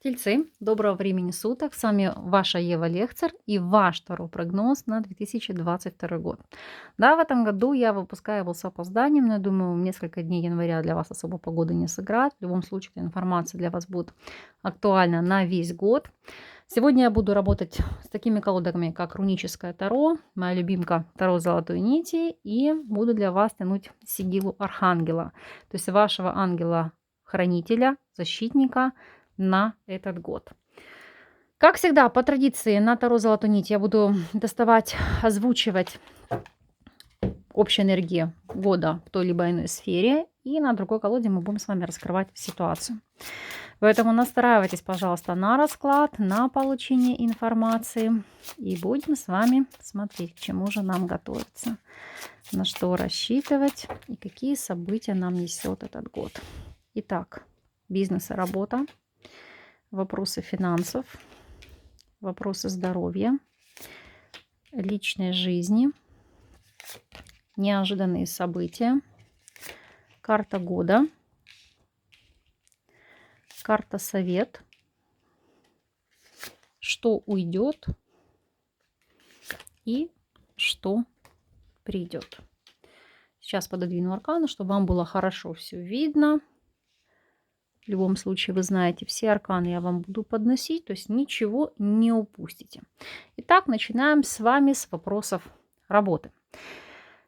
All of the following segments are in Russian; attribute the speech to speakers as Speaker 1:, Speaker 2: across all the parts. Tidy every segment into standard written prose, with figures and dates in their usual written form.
Speaker 1: Тельцы, доброго времени суток! С вами ваша Ева Лехцер и ваш второй прогноз на 2022 год. Да, в этом году я выпускаю его с опозданием, но я думаю, несколько дней января для вас особо погода не сыграет. В любом случае, эта информация для вас будет актуальна на весь год. Сегодня я буду работать с такими колодами, как руническое Таро, моя любимка Таро Золотой Нити, и буду для вас тянуть сигилу Архангела, то есть вашего ангела-хранителя, защитника на этот год. Как всегда, по традиции, на Таро Золотую Нить я буду доставать, озвучивать общую энергию года в той либо иной сфере, и на другой колоде мы будем с вами раскрывать ситуацию. Поэтому настраивайтесь, пожалуйста, на расклад, на получение информации, и будем с вами смотреть, к чему же нам готовиться, на что рассчитывать и какие события нам несет этот год. Итак, бизнес и работа. Вопросы финансов, вопросы здоровья, личной жизни, неожиданные события, карта года, карта совет, что уйдет и что придет. Сейчас пододвину арканы, чтобы вам было хорошо все видно. В любом случае, вы знаете, все арканы я вам буду подносить, то есть ничего не упустите. Итак, начинаем с вами с вопросов работы.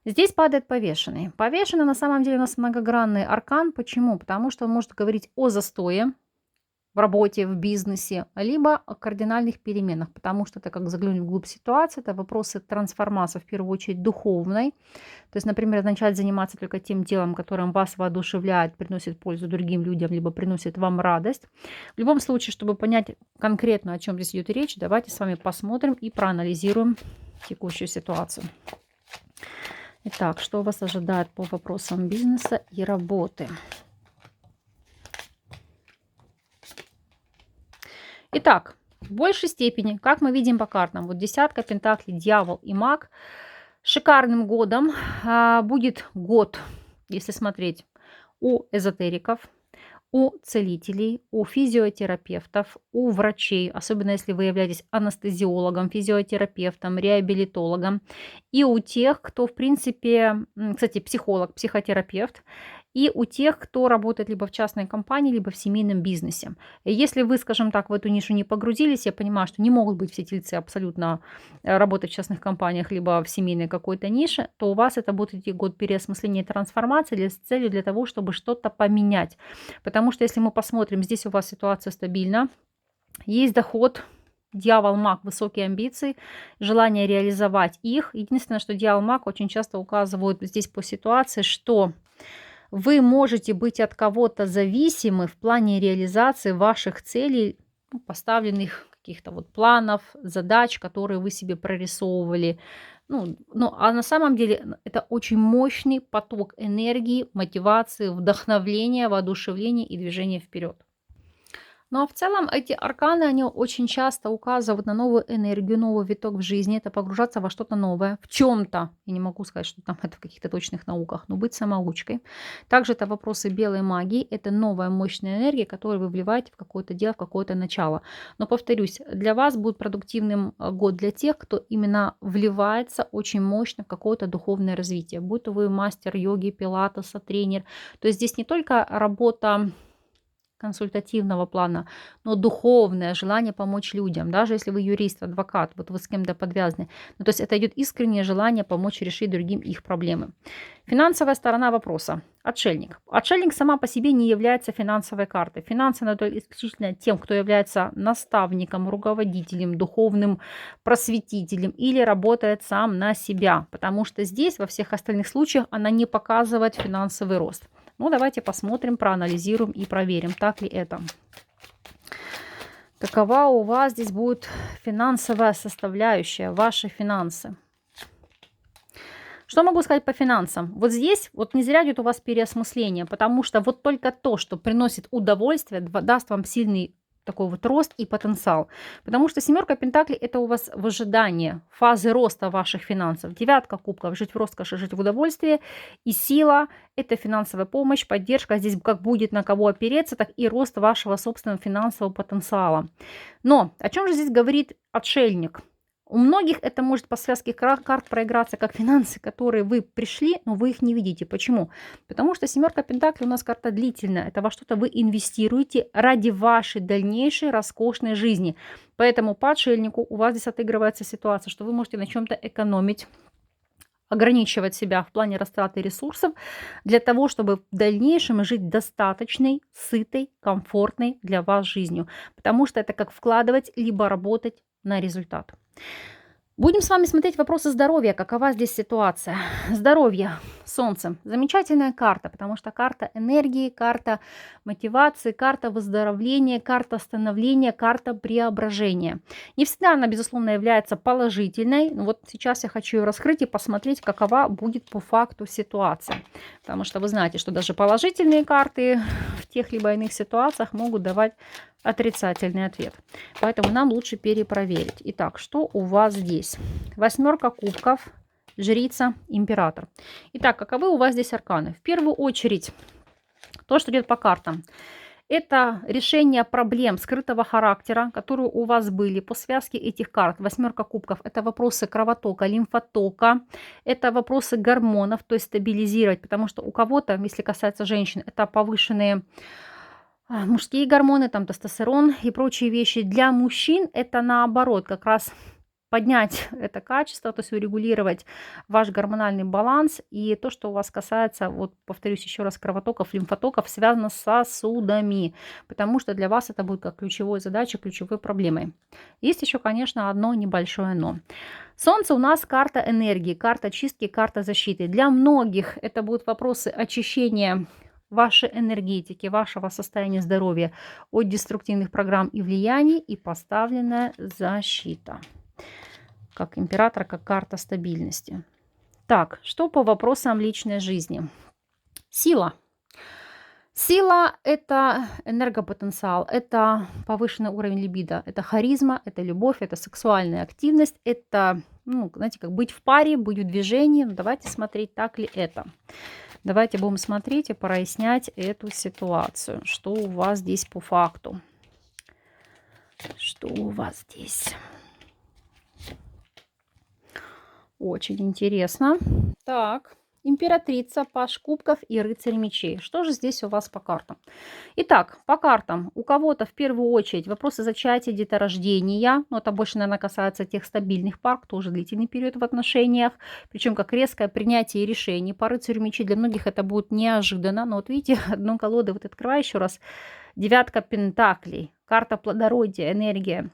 Speaker 1: Здесь падает повешенный. Повешенный на самом деле у нас многогранный аркан. Почему? Потому что он может говорить о застое в работе, в бизнесе, либо о кардинальных переменах, потому что это как заглянуть вглубь ситуации, это вопросы трансформации, в первую очередь духовной. То есть, например, начать заниматься только тем делом, которым вас воодушевляет, приносит пользу другим людям, либо приносит вам радость. В любом случае, чтобы понять конкретно, о чем здесь идет речь, давайте с вами посмотрим и проанализируем текущую ситуацию. Итак, что вас ожидает по вопросам бизнеса и работы? Итак, в большей степени, как мы видим по картам, вот десятка пентаклей, дьявол и маг, шикарным годом будет год, если смотреть, у эзотериков, у целителей, у физиотерапевтов, у врачей, особенно если вы являетесь анестезиологом, физиотерапевтом, реабилитологом, и у тех, кто, в принципе, кстати, психолог, психотерапевт, и у тех, кто работает либо в частной компании, либо в семейном бизнесе. Если вы, скажем так, в эту нишу не погрузились, я понимаю, что не могут быть все тельцы абсолютно работать в частных компаниях, либо в семейной какой-то нише, то у вас это будет идти год переосмысления и трансформации с целью для того, чтобы что-то поменять. Потому что если мы посмотрим, здесь у вас ситуация стабильна, есть доход, дьявол, маг, высокие амбиции, желание реализовать их. Единственное, что дьявол, маг очень часто указывают здесь по ситуации, что вы можете быть от кого-то зависимы в плане реализации ваших целей, поставленных каких-то вот планов, задач, которые вы себе прорисовывали. А на самом деле это очень мощный поток энергии, мотивации, вдохновления, воодушевления и движения вперед. Ну а в целом эти арканы, они очень часто указывают на новую энергию, новый виток в жизни. Это погружаться во что-то новое, в чем-то. Я не могу сказать, что там это в каких-то точных науках, но быть самоучкой. Также это вопросы белой магии. Это новая мощная энергия, которую вы вливаете в какое-то дело, в какое-то начало. Но повторюсь, для вас будет продуктивным год для тех, кто именно вливается очень мощно в какое-то духовное развитие. Будь то вы мастер йоги, пилатеса, тренер. То есть здесь не только работа консультативного плана, но духовное желание помочь людям. Даже если вы юрист, адвокат, вот вы с кем-то подвязаны. То есть это идет искреннее желание помочь решить другим их проблемы. Финансовая сторона вопроса. Отшельник. Отшельник сама по себе не является финансовой картой. Финансы надо исключительно тем, кто является наставником, руководителем, духовным просветителем или работает сам на себя. Потому что здесь, во всех остальных случаях, она не показывает финансовый рост. Ну, давайте посмотрим, проанализируем и проверим, так ли это. Какова у вас здесь будет финансовая составляющая, ваши финансы? Что могу сказать по финансам? Вот здесь вот не зря идет у вас переосмысление, потому что вот только то, что приносит удовольствие, даст вам сильный такой вот рост и потенциал. Потому что семерка пентаклей это у вас в ожидании фазы роста ваших финансов. Девятка кубков, жить в роскоши, жить в удовольствии. И сила это финансовая помощь, поддержка. Здесь как будет на кого опереться, так и рост вашего собственного финансового потенциала. Но о чем же здесь говорит отшельник? У многих это может по связке карт проиграться как финансы, которые вы пришли, но вы их не видите. Почему? Потому что семерка пентаклей у нас карта длительная. Это во что-то вы инвестируете ради вашей дальнейшей роскошной жизни. Поэтому по отшельнику у вас здесь отыгрывается ситуация, что вы можете на чем-то экономить, ограничивать себя в плане растраты ресурсов для того, чтобы в дальнейшем жить достаточной, сытой, комфортной для вас жизнью. Потому что это как вкладывать, либо работать на результат. Будем с вами смотреть вопросы здоровья. Какова здесь ситуация? Здоровье. Солнце. Замечательная карта, потому что карта энергии, карта мотивации, карта выздоровления, карта становления, карта преображения. Не всегда она, безусловно, является положительной. Но вот сейчас я хочу ее раскрыть и посмотреть, какова будет по факту ситуация. Потому что вы знаете, что даже положительные карты в тех либо иных ситуациях могут давать отрицательный ответ. Поэтому нам лучше перепроверить. Итак, что у вас здесь? Восьмерка кубков, жрица, император. Итак, каковы у вас здесь арканы? В первую очередь, то, что идет по картам, это решение проблем скрытого характера, которые у вас были по связке этих карт. Восьмерка кубков – это вопросы кровотока, лимфотока, это вопросы гормонов, то есть стабилизировать, потому что у кого-то, если касается женщин, это повышенные мужские гормоны, там тестостерон и прочие вещи. Для мужчин это наоборот, как раз поднять это качество, то есть урегулировать ваш гормональный баланс. И то, что у вас касается, вот повторюсь еще раз, кровотоков, лимфотоков, связано с сосудами, потому что для вас это будет как ключевой задачей, ключевой проблемой. Есть еще, конечно, одно небольшое но. Солнце у нас карта энергии, карта чистки, карта защиты. Для многих это будут вопросы очищения вашей энергетики, вашего состояния здоровья от деструктивных программ и влияний и поставленная защита. Как император, как карта стабильности. Так, что по вопросам личной жизни? Сила. Сила – это энергопотенциал, это повышенный уровень либидо, это харизма, это любовь, это сексуальная активность, это, знаете, как быть в паре, быть в движении. Давайте смотреть, так ли это. Давайте будем смотреть и прояснять эту ситуацию. Что у вас здесь по факту? Что у вас здесь? Очень интересно. Так, императрица, паж кубков и рыцарь мечей. Что же здесь у вас по картам? Итак, по картам у кого-то в первую очередь вопросы зачатия, деторождения. Но это больше, наверное, касается тех стабильных пар, кто уже длительный период в отношениях. Причем как резкое принятие решений. По рыцарю мечей для многих это будет неожиданно. Но вот видите, одну колоду вот открываю еще раз. Девятка пентаклей. Карта плодородия, энергия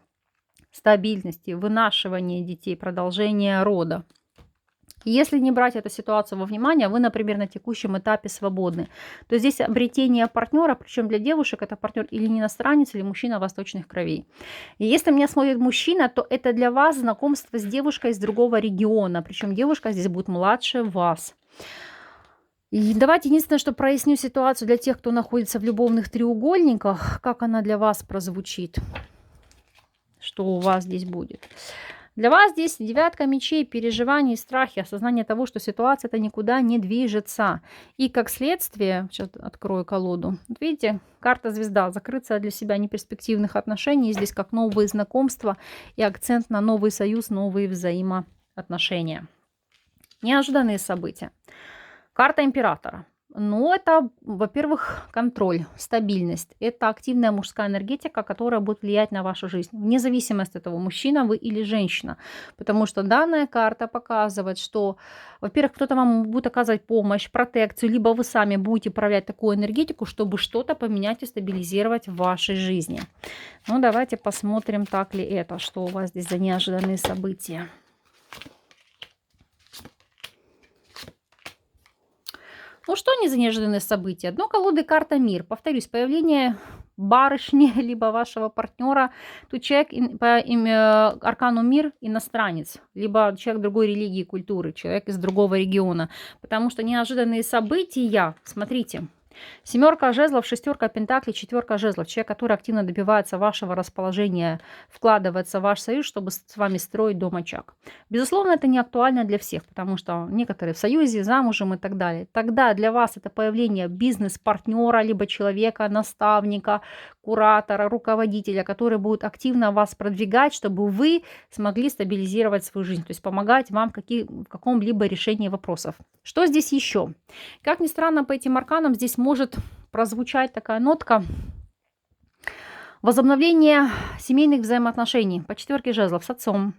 Speaker 1: стабильности, вынашивания детей, продолжения рода. Если не брать эту ситуацию во внимание, вы, например, на текущем этапе свободны, то здесь обретение партнера, причем для девушек это партнер или не иностранец, или мужчина восточных кровей. И если меня смотрит мужчина, то это для вас знакомство с девушкой из другого региона, причем девушка здесь будет младше вас. И давайте единственное, что проясню ситуацию для тех, кто находится в любовных треугольниках, как она для вас прозвучит, что у вас здесь будет. Для вас здесь девятка мечей, переживания, страхи, осознание того, что ситуация-то никуда не движется. И как следствие, сейчас открою колоду, вот видите, карта звезда, закрыться для себя неперспективных отношений, здесь как новые знакомства и акцент на новый союз, новые взаимоотношения. Неожиданные события. Карта императора. Ну, это, во-первых, контроль, стабильность. Это активная мужская энергетика, которая будет влиять на вашу жизнь. Вне зависимости от того, мужчина вы или женщина. Потому что данная карта показывает, что, во-первых, кто-то вам будет оказывать помощь, протекцию, либо вы сами будете проявлять такую энергетику, чтобы что-то поменять и стабилизировать в вашей жизни. Ну, давайте посмотрим, так ли это, что у вас здесь за неожиданные события. Ну, что не за неожиданные события? Дно колоды карта мир. Повторюсь, появление барышни, либо вашего партнера. Тут человек по аркану мир иностранец, либо человек другой религии и культуры, человек из другого региона. Потому что неожиданные события, смотрите, Семерка жезлов, шестерка пентаклей, четверка жезлов. Человек, который активно добивается вашего расположения, вкладывается в ваш союз, чтобы с вами строить дом-очаг. Безусловно, это не актуально для всех, потому что некоторые в союзе, замужем и так далее. Тогда для вас это появление бизнес-партнера, либо человека, наставника, куратора, руководителя, который будет активно вас продвигать, чтобы вы смогли стабилизировать свою жизнь, то есть помогать вам в каком-либо решении вопросов. Что здесь еще? Как ни странно, по этим арканам здесь может прозвучать такая нотка возобновления семейных взаимоотношений по четверке жезлов с отцом,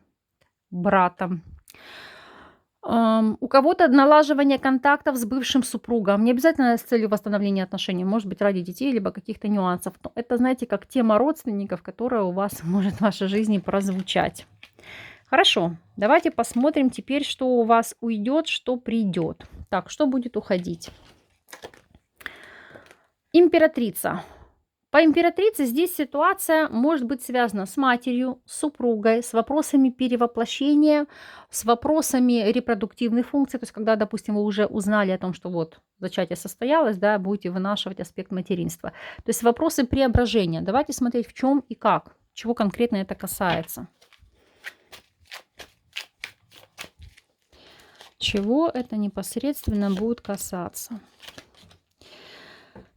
Speaker 1: братом. У кого-то налаживание контактов с бывшим супругом. Не обязательно с целью восстановления отношений. Может быть, ради детей, либо каких-то нюансов. Но это, знаете, как тема родственников, которая у вас может в вашей жизни прозвучать. Хорошо, давайте посмотрим теперь, что у вас уйдет, что придет. Так, что будет уходить? Императрица. По императрице здесь ситуация может быть связана с матерью, с супругой, с вопросами перевоплощения, с вопросами репродуктивных функций. То есть, когда, допустим, вы уже узнали о том, что вот зачатие состоялось, да, будете вынашивать аспект материнства. То есть вопросы преображения. Давайте смотреть, в чем и как, чего конкретно это касается. Чего это непосредственно будет касаться?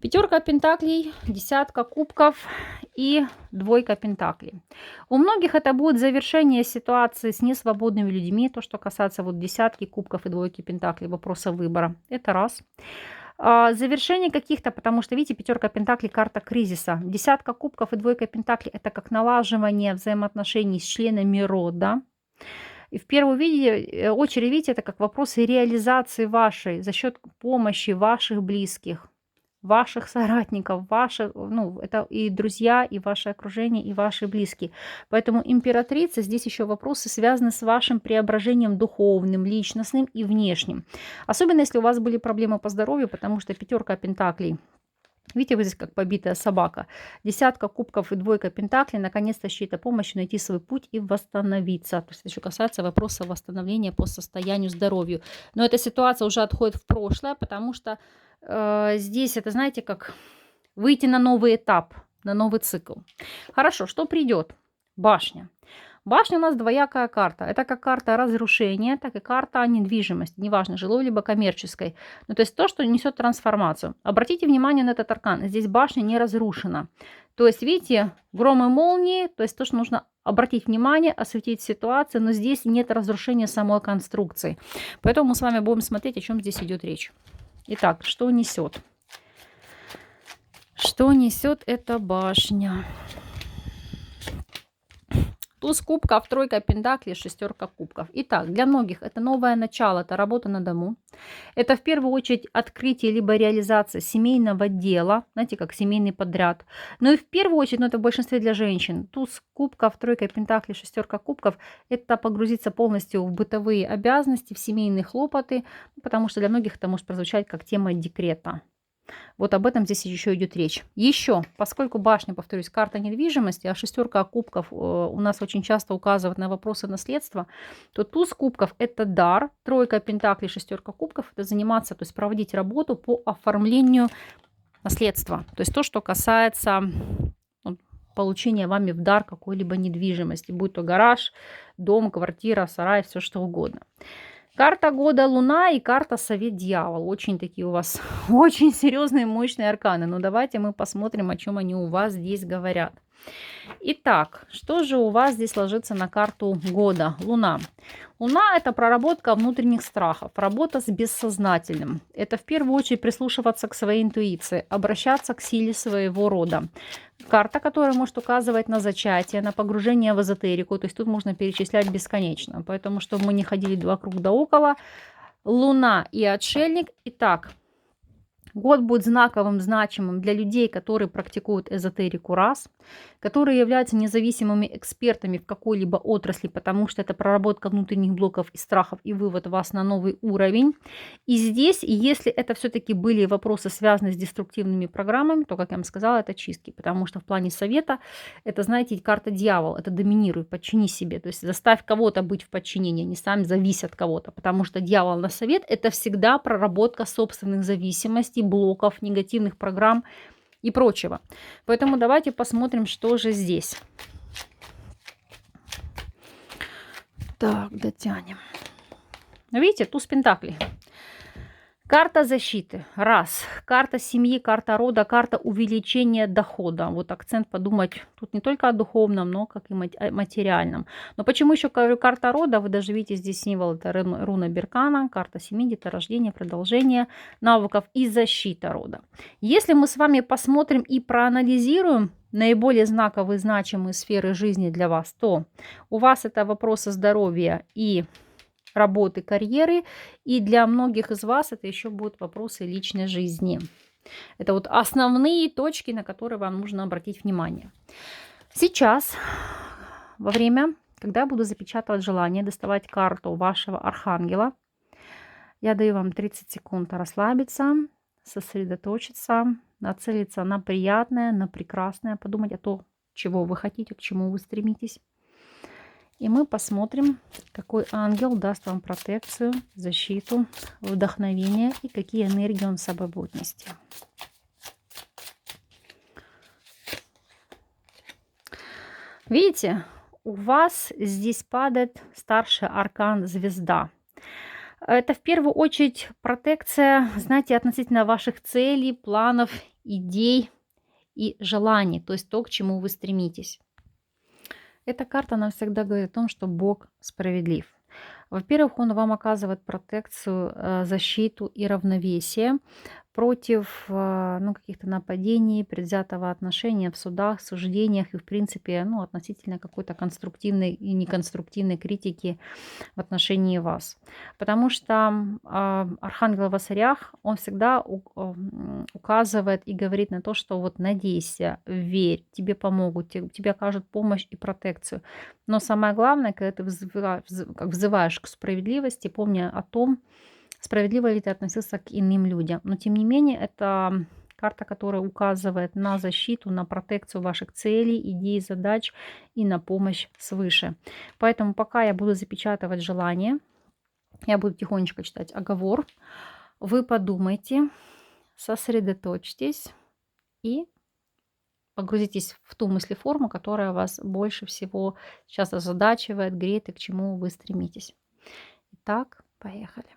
Speaker 1: Пятерка пентаклей, десятка кубков и двойка пентаклей. У многих это будет завершение ситуации с несвободными людьми, то, что касается вот десятки кубков и двойки пентаклей, вопроса выбора. Это раз. Завершение каких-то, потому что, видите, пятерка пентаклей, карта кризиса. Десятка кубков и двойка пентаклей – это как налаживание взаимоотношений с членами рода. И в первую очередь, видите, это как вопросы реализации вашей за счет помощи ваших близких, ваших соратников, ваших, ну, это и друзья, и ваше окружение, и ваши близкие. Поэтому императрица, здесь еще вопросы связаны с вашим преображением духовным, личностным и внешним. Особенно, если у вас были проблемы по здоровью, потому что пятерка пентаклей, видите, вы здесь как побитая собака. Десятка кубков и двойка пентаклей, наконец-то с чьей-то помощью найти свой путь и восстановиться. То есть это еще касается вопроса восстановления по состоянию здоровья. Но эта ситуация уже отходит в прошлое, потому что здесь это, знаете, как выйти на новый этап, на новый цикл. Хорошо, что придет? Башня. Башня у нас двоякая карта. Это как карта разрушения, так и карта недвижимости, неважно, жилой либо коммерческой. Ну, то есть то, что несет трансформацию. Обратите внимание на этот аркан. Здесь башня не разрушена. То есть, видите, гром и молнии, то есть то, что нужно обратить внимание, осветить ситуацию, но здесь нет разрушения самой конструкции. Поэтому мы с вами будем смотреть, о чем здесь идет речь. Итак, что несет? Что несет эта башня? Туз кубков, тройка пентаклей, шестерка кубков. Итак, для многих это новое начало, это работа на дому. Это в первую очередь открытие либо реализация семейного дела, знаете, как семейный подряд. Но и в первую очередь, но это в большинстве для женщин, туз кубков, тройка пентаклей, шестерка кубков, это погрузиться полностью в бытовые обязанности, в семейные хлопоты, потому что для многих это может прозвучать как тема декрета. Вот об этом здесь еще идет речь. Еще, поскольку башня, повторюсь, карта недвижимости, а шестерка кубков у нас очень часто указывает на вопросы наследства, то туз кубков – это дар, тройка пентаклей, шестерка кубков – это заниматься, то есть проводить работу по оформлению наследства. То есть то, что касается получения вами в дар какой-либо недвижимости, будь то гараж, дом, квартира, сарай, все что угодно. Карта года Луна и карта Совет Дьявол. Очень такие у вас очень серьезные, мощные арканы. Но давайте мы посмотрим, о чем они у вас здесь говорят. Итак, что же у вас здесь ложится на карту года? Луна. Луна – это проработка внутренних страхов, работа с бессознательным. Это в первую очередь прислушиваться к своей интуиции, обращаться к силе своего рода. Карта, которая может указывать на зачатие, на погружение в эзотерику. То есть тут можно перечислять бесконечно. Поэтому, чтобы мы не ходили вокруг да около. Луна и отшельник. Итак, год будет знаковым, значимым для людей, которые практикуют эзотерику раз, которые являются независимыми экспертами в какой-либо отрасли, потому что это проработка внутренних блоков и страхов и вывод вас на новый уровень. И здесь, если это все-таки были вопросы, связанные с деструктивными программами, то, как я вам сказала, это чистки, потому что в плане совета это, знаете, карта дьявол, это доминируй, подчини себе, то есть заставь кого-то быть в подчинении, не сам зависит от кого-то, потому что дьявол на совет – это всегда проработка собственных зависимостей, блоков, негативных программ и прочего. Поэтому давайте посмотрим, что же здесь. Так, дотянем. Видите, туз пентаклей. Карта защиты. Раз. Карта семьи, карта рода, карта увеличения дохода. Вот акцент подумать тут не только о духовном, но как и материальном. Но почему еще говорю карта рода? Вы даже видите здесь символ, это руна Беркана, карта семьи, деторождения, продолжение навыков и защита рода. Если мы с вами посмотрим и проанализируем наиболее знаковые, значимые сферы жизни для вас, то у вас это вопросы здоровья и работы, карьеры, и для многих из вас это еще будут вопросы личной жизни. Это вот основные точки, на которые вам нужно обратить внимание. Сейчас, во время, когда я буду запечатывать желание, доставать карту вашего архангела, я даю вам 30 секунд расслабиться, сосредоточиться, нацелиться на приятное, на прекрасное, подумать о том, чего вы хотите, к чему вы стремитесь. И мы посмотрим, какой ангел даст вам протекцию, защиту, вдохновение и какие энергии он с собой будет нести. Видите, у вас здесь падает старший аркан звезда. Это в первую очередь протекция, знаете, относительно ваших целей, планов, идей и желаний, то есть то, к чему вы стремитесь. Эта карта нам всегда говорит о том, что Бог справедлив. Во-первых, Он вам оказывает протекцию, защиту и равновесие против каких-то нападений, предвзятого отношения в судах, суждениях и, в принципе, относительно какой-то конструктивной и неконструктивной критики в отношении вас. Потому что Архангел в Осарях, он всегда указывает и говорит на то, что вот надейся, верь, тебе помогут, тебе окажут помощь и протекцию. Но самое главное, когда ты взываешь к справедливости, помни о том, справедливо ли ты относился к иным людям. Но тем не менее, это карта, которая указывает на защиту, на протекцию ваших целей, идей, задач и на помощь свыше. Поэтому пока я буду запечатывать желание, я буду тихонечко читать оговор. Вы подумайте, сосредоточьтесь и погрузитесь в ту мыслеформу, которая вас больше всего сейчас озадачивает, греет и к чему вы стремитесь. Итак, поехали.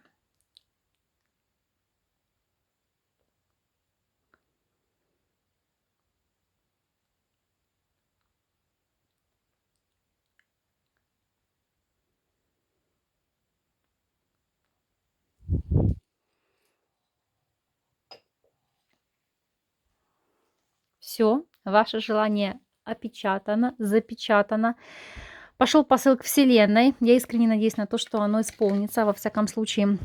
Speaker 1: Все, ваше желание опечатано, запечатано. Пошел посыл к Вселенной. Я искренне надеюсь на то, что оно исполнится. Во всяком случае,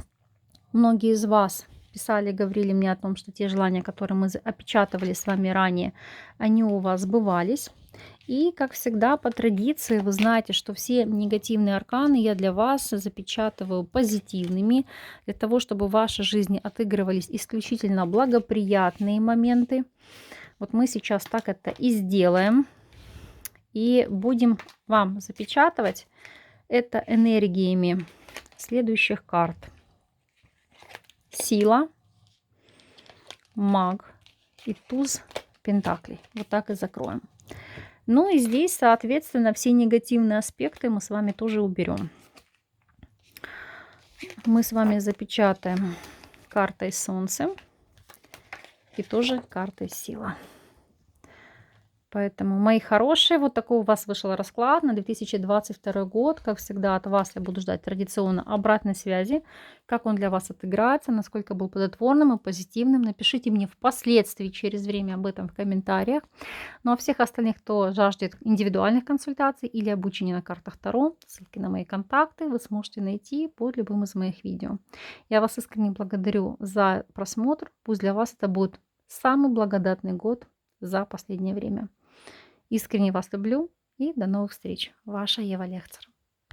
Speaker 1: многие из вас писали, говорили мне о том, что те желания, которые мы опечатывали с вами ранее, они у вас сбывались. И, как всегда, по традиции, вы знаете, что все негативные арканы я для вас запечатываю позитивными, для того, чтобы в вашей жизни отыгрывались исключительно благоприятные моменты. Вот мы сейчас так это и сделаем. И будем вам запечатывать это энергиями следующих карт. Сила, маг и туз пентаклей. Вот так и закроем. Ну и здесь, соответственно, все негативные аспекты мы с вами тоже уберем. Мы с вами запечатаем картой Солнце и тоже картой Сила. Поэтому, мои хорошие, вот такой у вас вышел расклад на 2022 год. Как всегда, от вас я буду ждать традиционно обратной связи, как он для вас отыграется, насколько был плодотворным и позитивным. Напишите мне впоследствии через время об этом в комментариях. Ну а всех остальных, кто жаждет индивидуальных консультаций или обучения на картах Таро, ссылки на мои контакты вы сможете найти под любым из моих видео. Я вас искренне благодарю за просмотр. Пусть для вас это будет самый благодатный год за последнее время. Искренне вас люблю и до новых встреч. Ваша Ева Лехцер.